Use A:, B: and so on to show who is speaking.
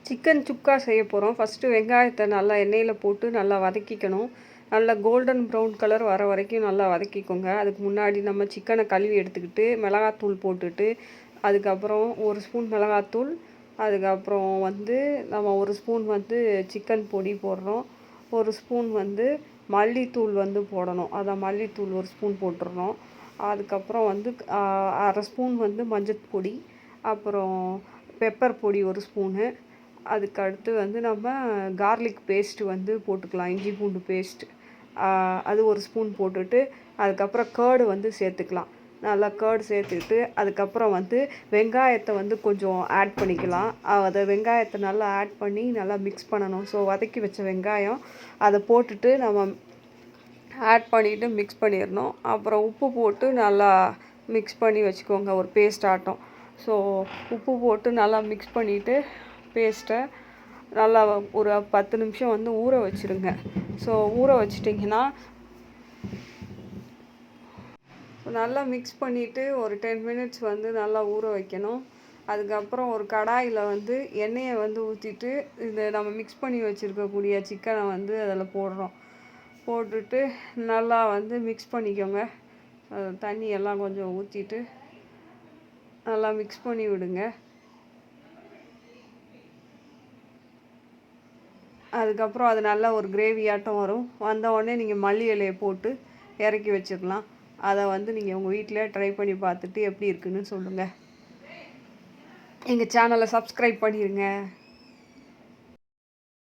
A: Chicken சுக்கா செய்ய போகிறோம். First வெங்காயத்தை நல்லா எண்ணெயில் போட்டு நல்லா வதக்கிக்கணும். நல்லா கோல்டன் ப்ரௌன் கலர் வர வரைக்கும் நல்லா வதக்கிக்கோங்க. அதுக்கு முன்னாடி நம்ம சிக்கனை கழுவி எடுத்துக்கிட்டு மிளகாத்தூள் போட்டுட்டு, அதுக்கப்புறம் 1 ஸ்பூன் மிளகாத்தூள், அதுக்கப்புறம் நம்ம 1 ஸ்பூன் சிக்கன் பொடி போடுறோம். 1 ஸ்பூன் மல்லித்தூள் போடணும். அதான் மல்லித்தூள் 1 ஸ்பூன் போட்டுடுறோம். அதுக்கப்புறம் 1/2 ஸ்பூன் மஞ்சள் பொடி, அப்புறம் பெப்பர் பொடி 1 ஸ்பூனு. அதுக்கு அடுத்து நம்ம கார்லிக் பேஸ்ட்டு போட்டுக்கலாம். இஞ்சி பூண்டு பேஸ்ட் அது 1 ஸ்பூன் போட்டுட்டு, அதுக்கப்புறம் கேர்டு சேர்த்துக்கலாம். நல்லா கேர்டு சேர்த்துக்கிட்டு, அதுக்கப்புறம் வெங்காயத்தை கொஞ்சம் ஆட் பண்ணிக்கலாம். அதை வெங்காயத்தை நல்லா ஆட் பண்ணி நல்லா மிக்ஸ் பண்ணணும். ஸோ வதக்கி வச்ச வெங்காயம் அதை போட்டுட்டு நம்ம ஆட் பண்ணிவிட்டு மிக்ஸ் பண்ணிடணும். அப்புறம் உப்பு போட்டு நல்லா மிக்ஸ் பண்ணி வச்சுக்கோங்க, ஒரு பேஸ்ட் ஆட்டம். ஸோ உப்பு போட்டு நல்லா மிக்ஸ் பண்ணிவிட்டு பேஸ்ட்டை நல்லா ஒரு 10 நிமிஷம் ஊற வச்சுருங்க. ஸோ ஊற வச்சிட்டிங்கன்னா நல்லா மிக்ஸ் பண்ணிவிட்டு ஒரு 10 மினிட்ஸ் நல்லா ஊற வைக்கணும். அதுக்கப்புறம் ஒரு கடாயில் எண்ணெயை ஊற்றிட்டு இது நம்ம மிக்ஸ் பண்ணி வச்சுருக்கக்கூடிய சிக்கனை அதில் போடுறோம். போட்டுட்டு நல்லா மிக்ஸ் பண்ணிக்கோங்க. தண்ணியெல்லாம் கொஞ்சம் ஊற்றிட்டு நல்லா மிக்ஸ் பண்ணி விடுங்க. அதுக்கப்புறம் அது நல்லா ஒரு கிரேவியாட்டம் வரும். வந்தவுடனே நீங்கள் மல்லி இலையை போட்டு இறக்கி வச்சிடலாம். அதை நீங்கள் உங்கள் வீட்டில் ட்ரை பண்ணி பார்த்துட்டு எப்படி இருக்குன்னு சொல்லுங்கள். எங்கள் சேனலை சப்ஸ்கிரைப் பண்ணிடுங்க.